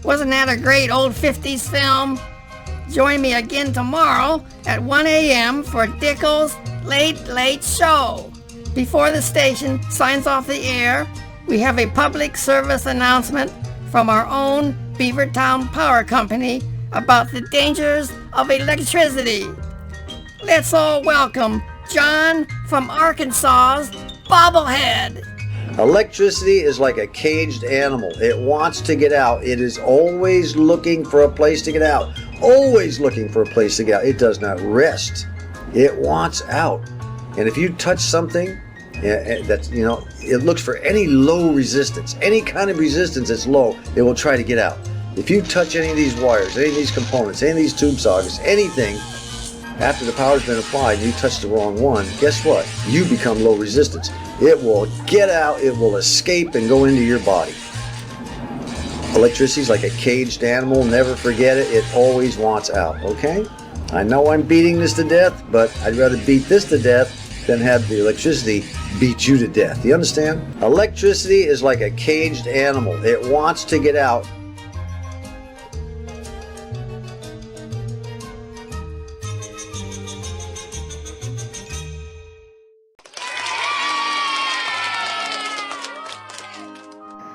Wasn't that a great old 50s film? Join me again tomorrow at 1 a.m. for Dickel's Late Late Show. Before the station signs off the air, we have a public service announcement from our own Beavertown Power Company about the dangers of electricity. Let's all welcome John from Arkansas's Bobblehead. Electricity is like a caged animal. It wants to get out. It is always looking for a place to get out. Always looking for a place to get out. It does not rest. It wants out. And if you touch something that's, it looks for any low resistance, any kind of resistance that's low, it will try to get out. If you touch any of these wires, any of these components, any of these tube sockets, anything, after the power's been applied and you touch the wrong one, guess what? You become low resistance. It will get out, it will escape and go into your body. Electricity is like a caged animal. Never forget it. It always wants out, okay? I know I'm beating this to death, but I'd rather beat this to death than have the electricity beat you to death. You understand? Electricity is like a caged animal. It wants to get out.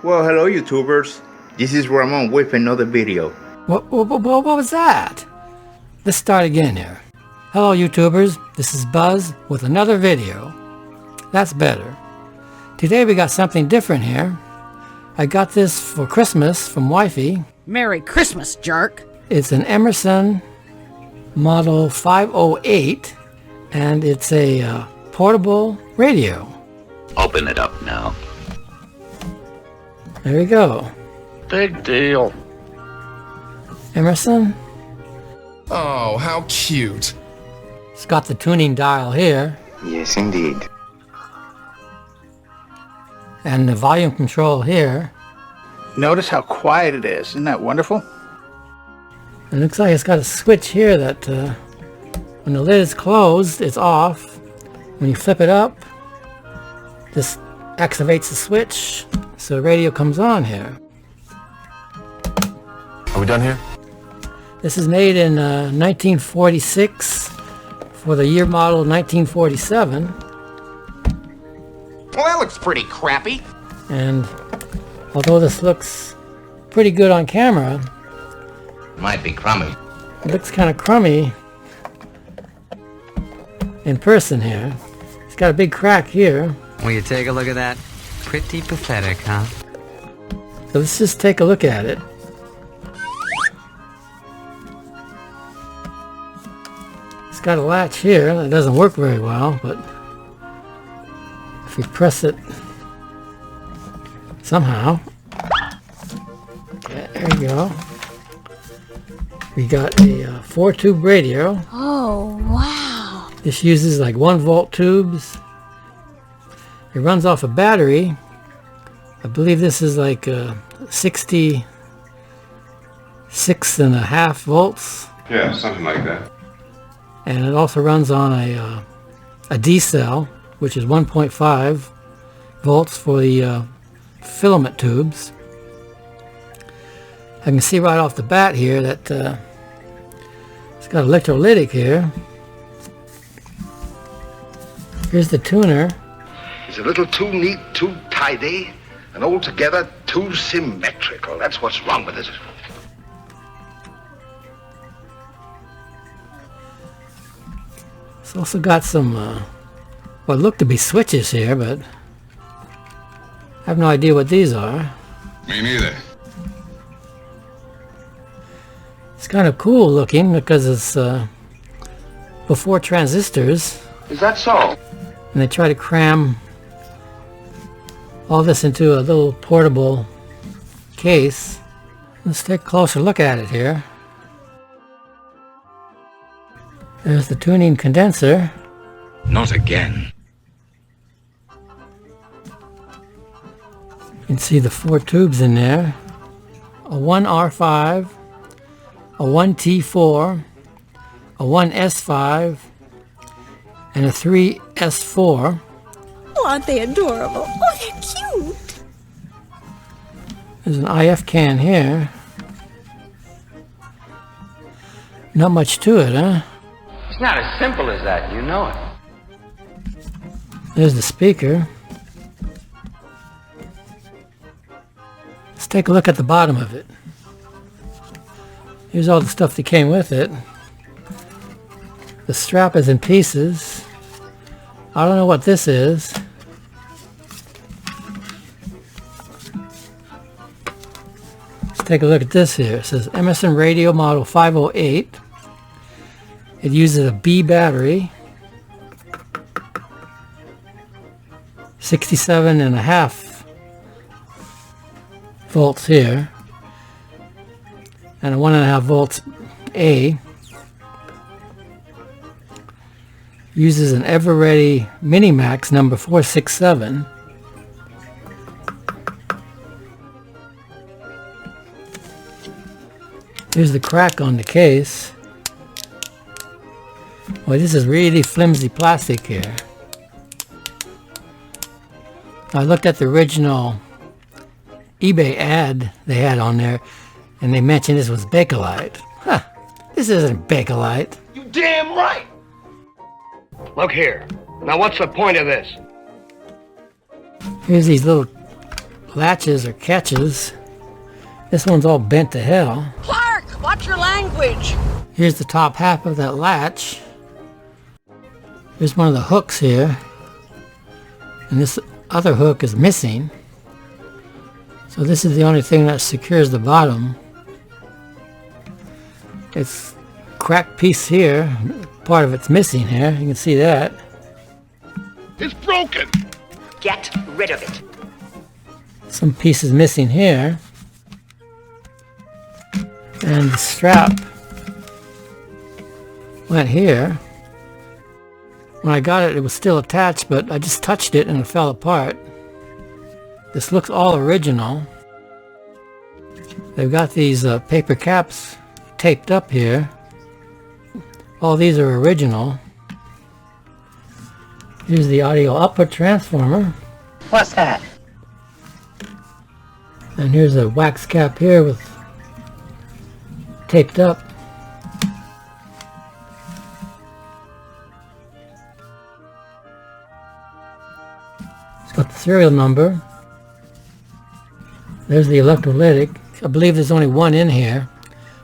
Well, hello YouTubers. This is Ramon with another video. What was that? Let's start again here. Hello YouTubers, this is Buzz with another video. That's better. Today we got something different here. I got this for Christmas from Wifey. Merry Christmas, jerk. It's an Emerson Model 508 and it's a portable radio. Open it up now. There we go. Big deal. Emerson. Oh, how cute. It's got the tuning dial here. Yes, indeed. And the volume control here. Notice how quiet it is. Isn't that wonderful? It looks like it's got a switch here that when the lid is closed, it's off. When you flip it up, this activates the switch, so the radio comes on here. Are we done here? This is made in 1946 for the year model 1947. Well, that looks pretty crappy. And although this looks pretty good on camera, Might be crummy. it looks kind of crummy in person here. It's got a big crack here. Will you take a look at that? Pretty pathetic, huh? So let's just take a look at it. It's got a latch here that doesn't work very well, but if you press it somehow, yeah, there you go. We got a 4-tube radio. Oh, wow. This uses like 1-volt tubes. It runs off a battery. I believe this is like 66.5 volts. Yeah, something like that. And it also runs on a D cell, which is 1.5 volts for the filament tubes. I can see right off the bat here that it's got electrolytic here. Here's the tuner. It's a little too neat, too tidy, and altogether too symmetrical. That's what's wrong with it. It's also got some what look to be switches here, but I have no idea what these are. Me neither. It's kind of cool looking because it's before transistors. Is that so? And they try to cram all this into a little portable case. Let's take a closer look at it here. There's the tuning condenser. Not again. You can see the 4 tubes in there. A 1R5, a 1T4, a 1S5, and a 3S4. Oh, aren't they adorable? Oh, they're cute. There's an IF can here. Not much to it, huh? It's not as simple as that, you know it. There's the speaker. Let's take a look at the bottom of it. Here's all the stuff that came with it. The strap is in pieces. I don't know what this is. Let's take a look at this here. It says Emerson Radio Model 508. It uses a B battery. 67.5 volts here. And a 1.5 volts A. Uses an Everready Minimax number 467. Here's the crack on the case. Well, this is really flimsy plastic here. I looked at the original eBay ad they had on there, and they mentioned this was Bakelite. Huh, this isn't Bakelite. You damn right! Look here. Now what's the point of this? Here's these little latches or catches. This one's all bent to hell. Clark, watch your language. Here's the top half of that latch. Here's one of the hooks here. And this other hook is missing. So this is the only thing that secures the bottom. It's a cracked piece here. Part of it's missing here. You can see that. It's broken! Get rid of it. Some pieces missing here. And the strap went here. When I got it, it was still attached, but I just touched it and it fell apart. This looks all original. They've got these paper caps taped up here. All these are original. Here's the audio output transformer. What's that? And here's a wax cap here with taped up. It's got the serial number. There's the electrolytic. I believe there's only one in here.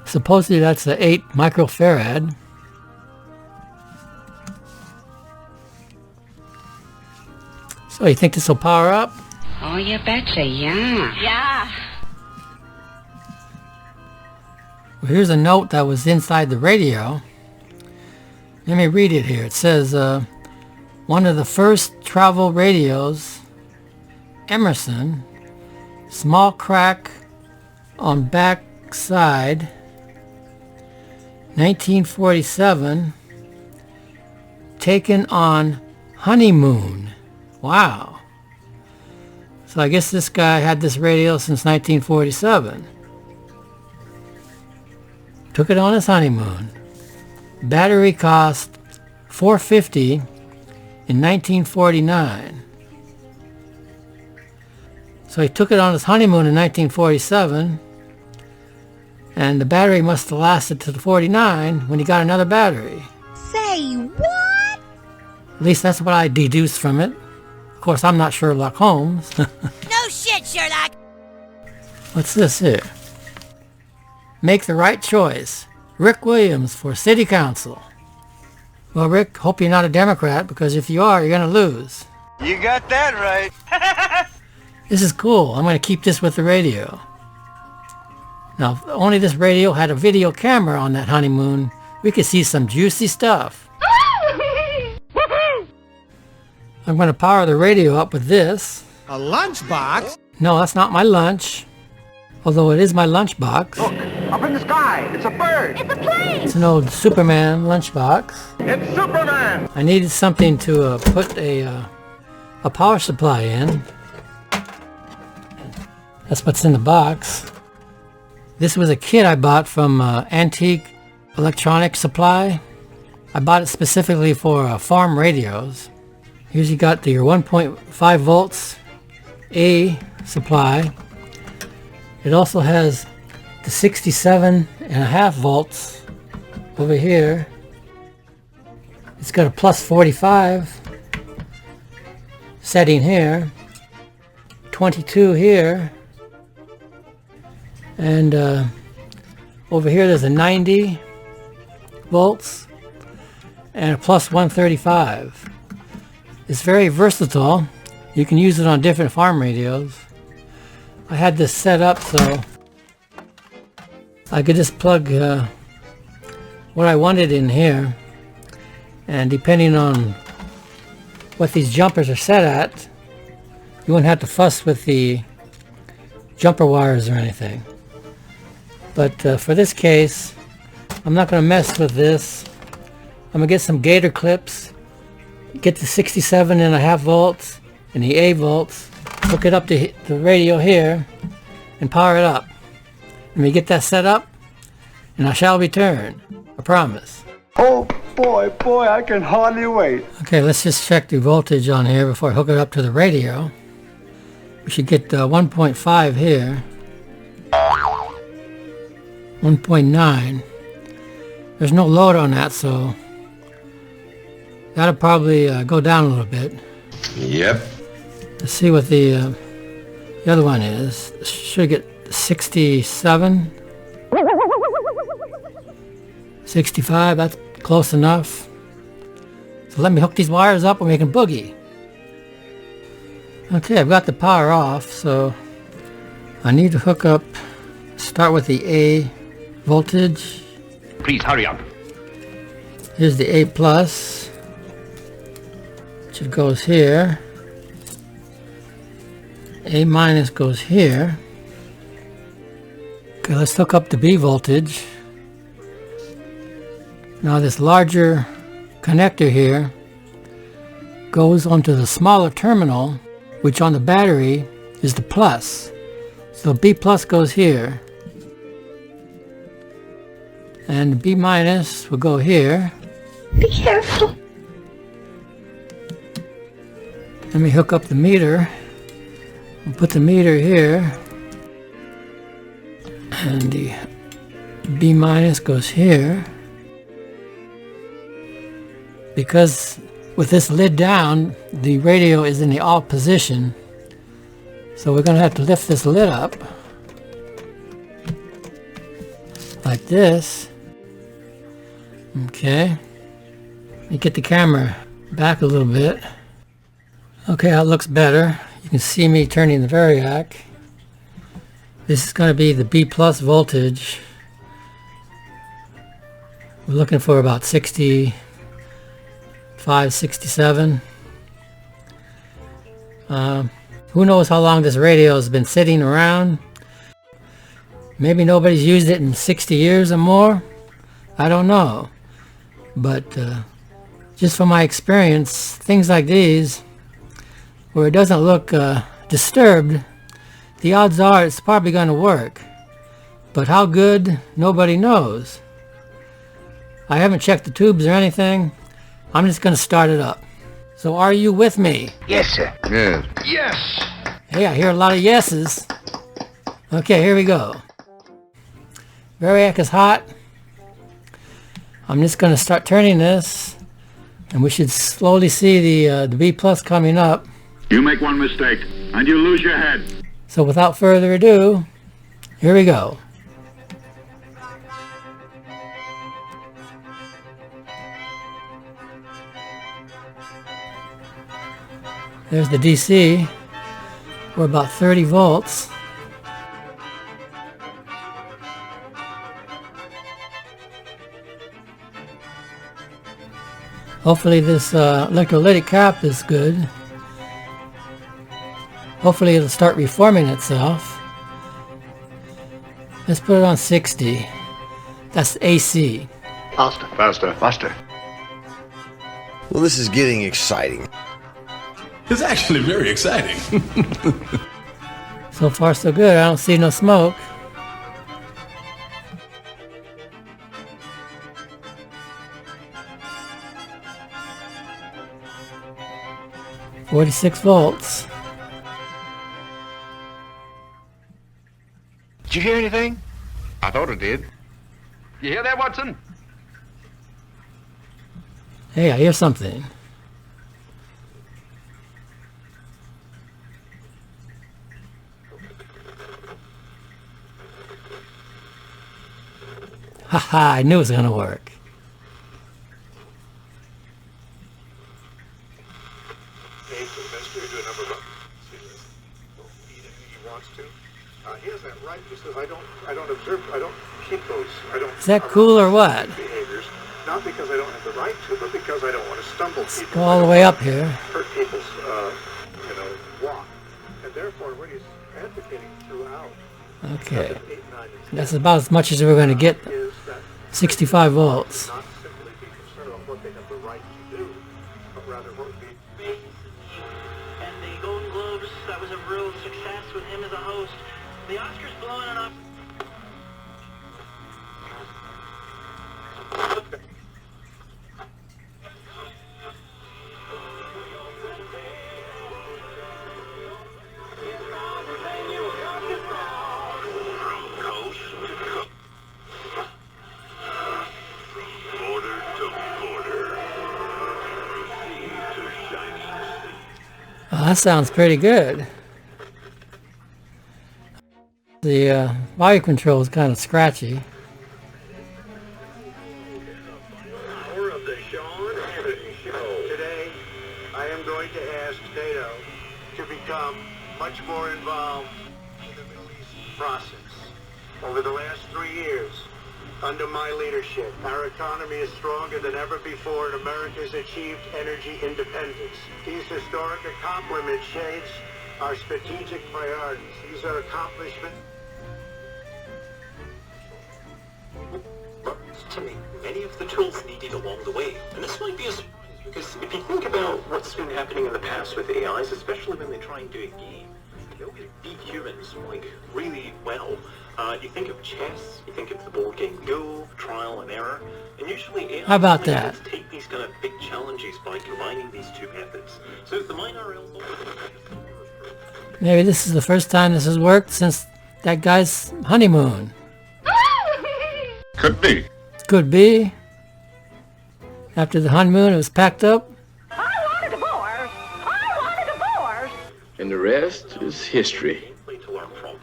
Supposedly that's the 8 microfarad. So you think this will power up? Oh, you betcha, yeah. Yeah. Well, here's a note that was inside the radio. Let me read it here. It says, one of the first travel radios, Emerson, small crack on back side, 1947, taken on honeymoon. Wow. So I guess this guy had this radio since 1947. Took it on his honeymoon. Battery cost $450 in 1949. So he took it on his honeymoon in 1947, and the battery must have lasted to the 49 when he got another battery. Say what? At least that's what I deduced from it. Of course, I'm not Sherlock Holmes. No shit, Sherlock. What's this here? Make the right choice. Rick Williams for City Council. Well, Rick, hope you're not a Democrat, because if you are, you're going to lose. You got that right. This is cool. I'm going to keep this with the radio. Now, if only this radio had a video camera on that honeymoon, we could see some juicy stuff. I'm going to power the radio up with this. A lunchbox? No, that's not my lunch. Although it is my lunchbox. Look, up in the sky. It's a bird. It's a plane. It's an old Superman lunchbox. It's Superman. I needed something to put a power supply in. That's what's in the box. This was a kit I bought from Antique Electronic Supply. I bought it specifically for farm radios. Here's you got your 1.5 volts A supply. It also has the 67.5 volts over here. It's got a plus 45 setting here, 22 here, and over here there's a 90 volts and a plus 135. It's very versatile. You can use it on different farm radios. I had this set up so I could just plug what I wanted in here, and depending on what these jumpers are set at, you wouldn't have to fuss with the jumper wires or anything. But for this case, I'm not going to mess with this. I'm going to get some gator clips, get the 67.5 volts and the 8 volts, hook it up to the radio here, and power it up. Let me get that set up, and I shall return. I promise. Oh boy, I can hardly wait. Okay, let's just check the voltage on here before I hook it up to the radio. We should get 1.5 here. 1.9. There's no load on that, so that'll probably go down a little bit. Yep. Let's see what the other one is. Should get 67. 65, that's close enough. So let me hook these wires up and we can boogie. Okay, I've got the power off, so I need to hook up, start with the A voltage. Please hurry up. Here's the A plus, which it goes here. A minus goes here. Okay, let's hook up the B voltage. Now this larger connector here goes onto the smaller terminal, which on the battery is the plus. So B plus goes here, and B minus will go here. Be careful. Let me hook up the meter. I'll put the meter here, and the B minus goes here. Because with this lid down, the radio is in the off position, so we're going to have to lift this lid up like this. Okay, let me get the camera back a little bit. Okay, that looks better. You can see me turning the variac. This is going to be the B plus voltage. We're looking for about 65, 67. Who knows how long this radio has been sitting around? Maybe nobody's used it in 60 years or more. I don't know. But just from my experience, things like these, where it doesn't look disturbed, the odds are it's probably going to work. But how good, nobody knows. I haven't checked the tubes or anything. I'm just going to start it up. So are you with me? Yes, sir. Yes. Yes. Hey, I hear a lot of yeses. Okay, here we go. Variac is hot. I'm just going to start turning this, and we should slowly see the B plus coming up. You make one mistake, and you lose your head. So without further ado, here we go. There's the DC. We're about 30 volts. Hopefully this electrolytic cap is good. Hopefully it'll start reforming itself. Let's put it on 60. That's AC. Faster. Faster. Faster. Well, this is getting exciting. It's actually very exciting. So far so good. I don't see no smoke. .46 volts. Did you hear anything? I thought it did. You hear that, Watson? Hey, I hear something. Haha, I knew it was gonna work. Is that cool or what? Not because I don't have the right to, but because I don't want to stumble people. Go all the way up here. Hurt people's, walk. And therefore, what he's advocating throughout. Okay. That's about as much as we're going to get. 65 volts. Not simply be concerned about what they have the right to do, but rather what would be. And the Golden Globes, that was a real success with him as a host. The Oscars blowing it up. Oh, that sounds pretty good. The volume control is kind of scratchy. Hour of the Sean Hannity Show. Today, I am going to ask NATO to become much more involved in the Middle East process. Over the last 3 years, under my leadership, our economy is stronger than ever before, and America has achieved energy independence. These historic accomplishments shades our strategic priorities. These are accomplishments to make many of the tools needed along the way. And this might be a surprise, because if you think about what's been happening in the past with AIs, especially when they try and do a game, they always beat humans, like, really well. You think of chess, you think of the board game Go, trial and error, and usually AI How about that? take these kind of big challenges by combining these two methods. So the MineRL... Maybe this is the first time this has worked since that guy's honeymoon. Could be. Could be. After the honeymoon, it was packed up. I want a divorce! I want a divorce! And the rest is history. To learn from,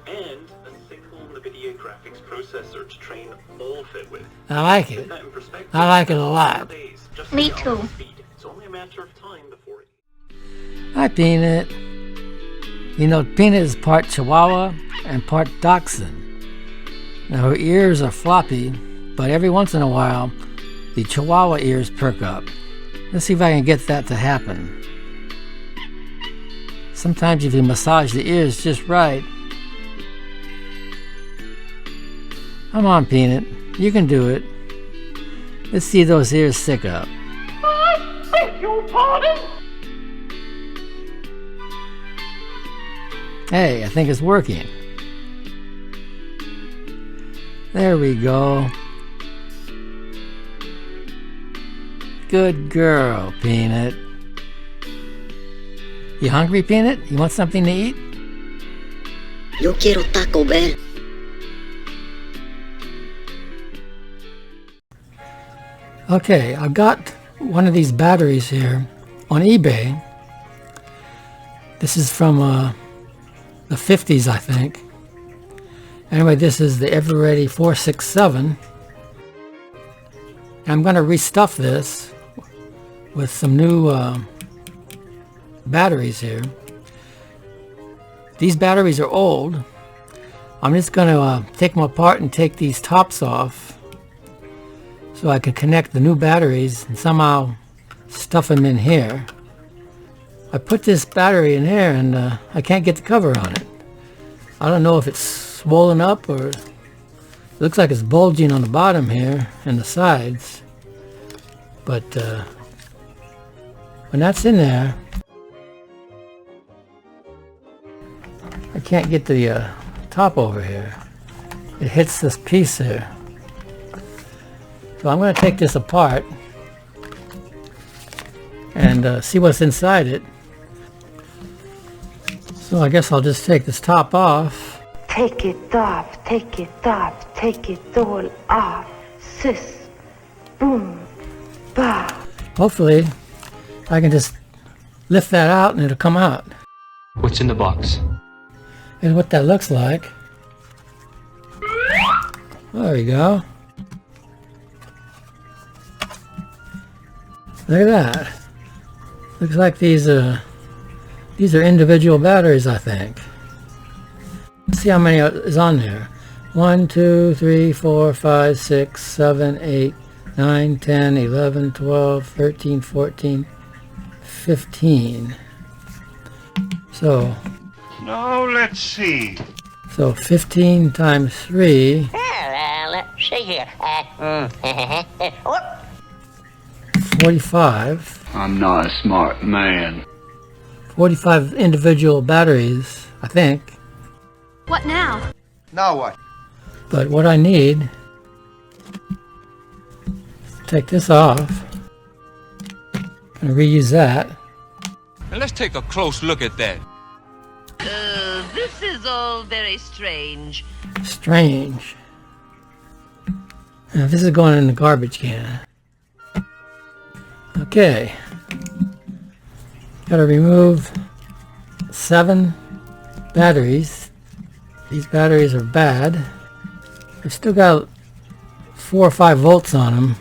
and a single NVIDIA graphics processor to train all of it with. I like it. I like it a lot. Me too. It's only a matter of time before it. Hi, Peanut. You know, Peanut is part Chihuahua and part Dachshund. Now, her ears are floppy, but every once in a while, the Chihuahua ears perk up. Let's see if I can get that to happen. Sometimes if you massage the ears just right. Come on, Peanut. You can do it. Let's see those ears stick up. I beg your pardon? Hey, I think it's working. There we go. Good girl, Peanut. You hungry, Peanut? You want something to eat? Yo quiero Taco Bell. Okay, I've got one of these batteries here on eBay. This is from the 50s, I think. Anyway, this is the Eveready 467. I'm going to restuff this with some new batteries here. These batteries are old. I'm just going to take them apart and take these tops off so I can connect the new batteries and somehow stuff them in here. I put this battery in here and I can't get the cover on it. I don't know if it's swollen up or it looks like it's bulging on the bottom here and the sides. But when that's in there, I can't get the top over here. It hits this piece here. So I'm going to take this apart and see what's inside it. So I guess I'll just take this top off. Take it off, take it off, take it all off. Sis, boom, bah. Hopefully, I can just lift that out and it'll come out. What's in the box? Here's what that looks like. There we go. Look at that. Looks like these are individual batteries, I think. Let's see how many is on there. 1, 2, 3, 4, 5, 6, 7, 8, 9, 10, 11, 12, 13, 14, 15. So, Now, let's see. so 15 times 3, Well, let's see here. 45. I'm not a smart man. 45 individual batteries, I think. What now? Now what? But what I need is to take this off and reuse that. Now let's take a close look at that. This is all very strange. Strange. Now this is going in the garbage can. Okay. Gotta remove 7 batteries. These batteries are bad. They've still got 4 or 5 volts on them.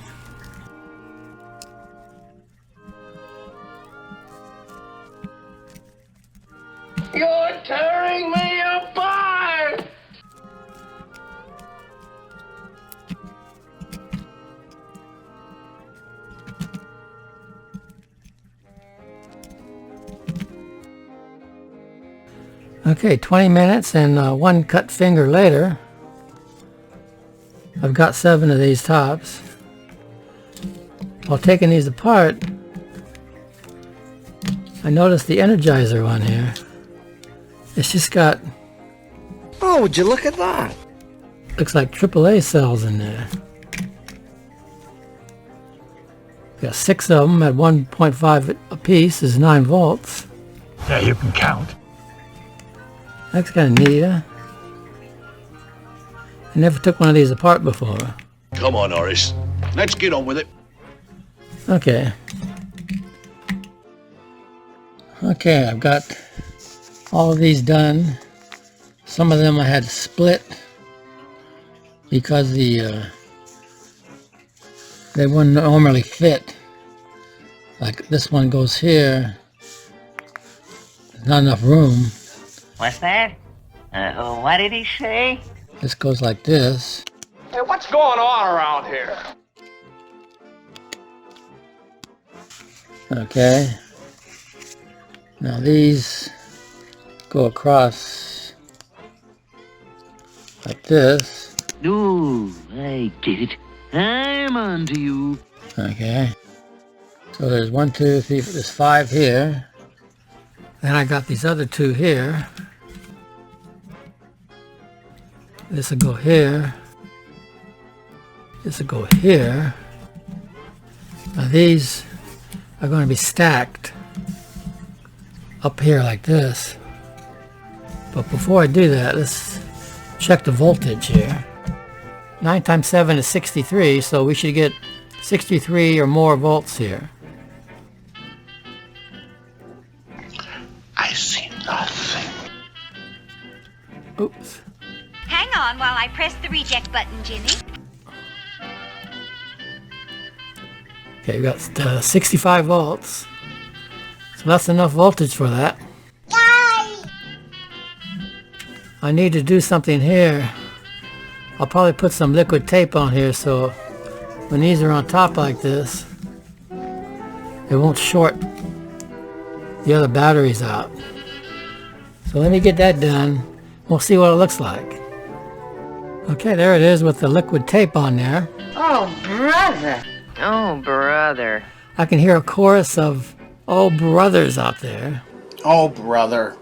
You're tearing me apart! Okay, 20 minutes and 1 cut finger later, I've got 7 of these tops. While taking these apart, I noticed the Energizer on here. It's just got... Oh, would you look at that? Looks like AAA cells in there. Got 6 of them at 1.5 apiece is 9 volts. Yeah, you can count. That's kind of neat, huh? I never took one of these apart before. Come on, Horace. Let's get on with it. Okay. Okay, I've got all of these done. Some of them I had to split because they wouldn't normally fit. Like this one goes here. There's not enough room. What's that? What did he say? This goes like this. Hey, what's going on around here? Okay. Now these go across like this. Oh, I get it. I'm on to you. Okay. So there's 1, 2, 3, there's 5 here. Then I got these other 2 here. This will go here. This will go here. Now these are going to be stacked up here like this. But before I do that, let's check the voltage here. 9 times 7 is 63, so we should get 63 or more volts here. I see nothing. Oops. Hang on while I press the reject button, Jimmy. Okay, we got 65 volts. So that's enough voltage for that. I need to do something here. I'll probably put some liquid tape on here so when these are on top like this, it won't short the other batteries out. So let me get that done. We'll see what it looks like. Okay, there it is with the liquid tape on there. Oh, brother. Oh, brother. I can hear a chorus of "Oh, brothers" out there. Oh, brother.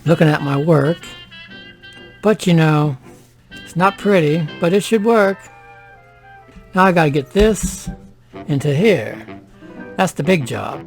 Looking at my work. But you know, it's not pretty, but it should work. Now I gotta get this into here. That's the big job.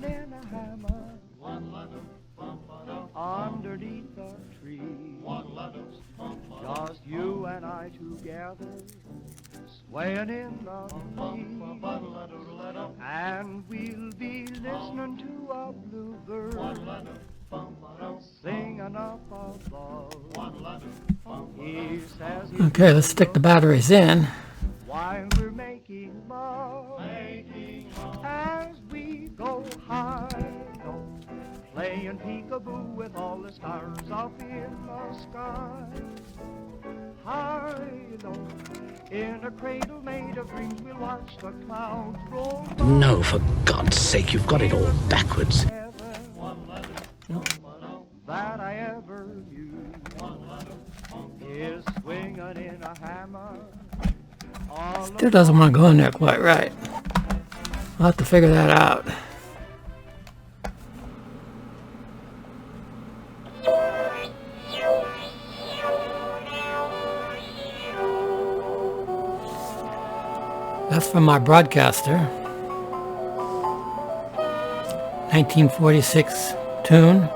swinging in a hammer underneath a tree. Just you and I together, swaying in the breeze. And we'll be listening to a bluebird singing up above. He says Okay, let's stick the batteries in. while we're making love, as we go high, playing peekaboo with all the stars up in the sky. High low, in a cradle made of dreams, we'll watch the clouds roll by. No, for God's sake, you've got it all backwards. That I ever knew is swinging in a hammer. Still doesn't want to go in there quite right. I'll have to figure that out. That's from my broadcaster. 1946 tune.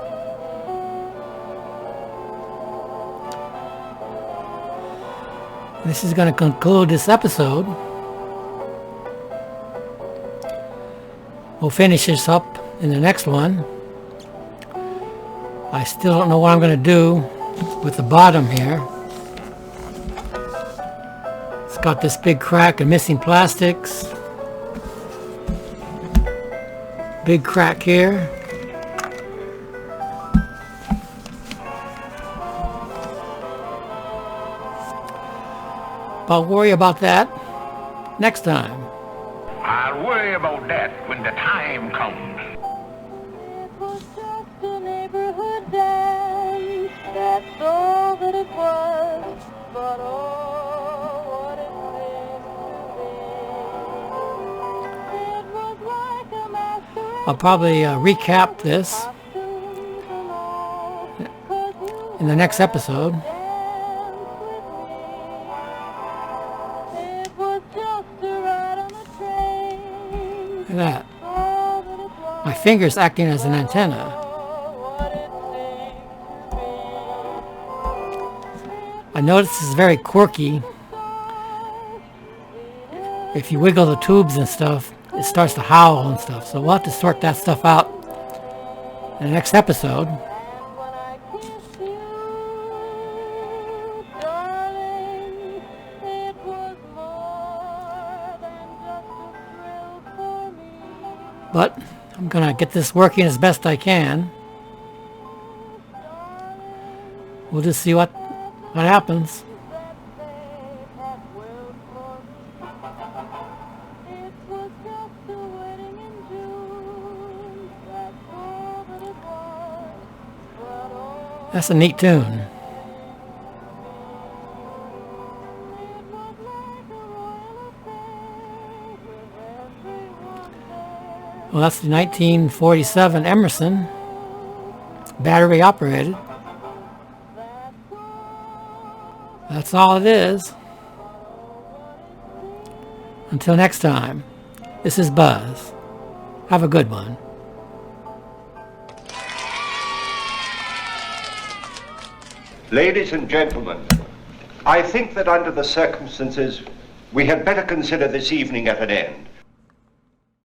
This is going to conclude this episode. We'll finish this up in the next one. I still don't know what I'm going to do with the bottom here. It's got this big crack and missing plastics. Big crack here. But I'll worry about that next time. I'll worry about that when the time comes. It was just a neighborhood dance, that's all that it was, but oh, what it seemed to be. It was like a masquerade. I'll probably recap this in the next episode. Look at that. My finger's acting as an antenna. I notice this is very quirky. If you wiggle the tubes and stuff, it starts to howl and stuff. So we'll have to sort that stuff out in the next episode. But I'm gonna get this working as best I can. We'll just see what happens. That's a neat tune. Well, that's the 1947 Emerson, battery operated. That's all it is. Until next time, this is Buzz. Have a good one. Ladies and gentlemen, I think that under the circumstances, we had better consider this evening at an end.